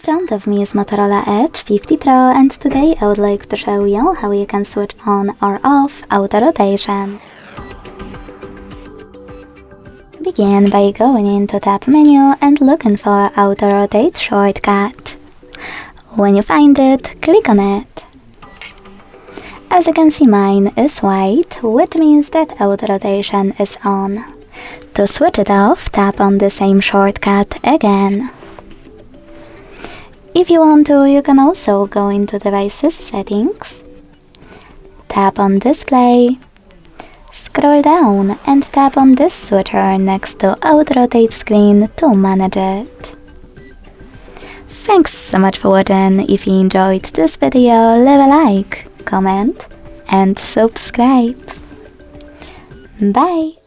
front of me is Motorola Edge 50 Pro, and today I would like to show you how you can switch on or off auto rotation. Begin by going into Tab menu and looking for Auto Rotate shortcut. When you find it, click on it. As you can see, mine is white, which means that auto rotation is on. To switch it off, tap on the same shortcut again. If you want to, you can also go into Devices Settings, tap on Display, scroll down and tap on this switcher next to Auto Rotate Screen to manage it. Thanks so much for watching. If you enjoyed this video, leave a like, comment and subscribe. Bye!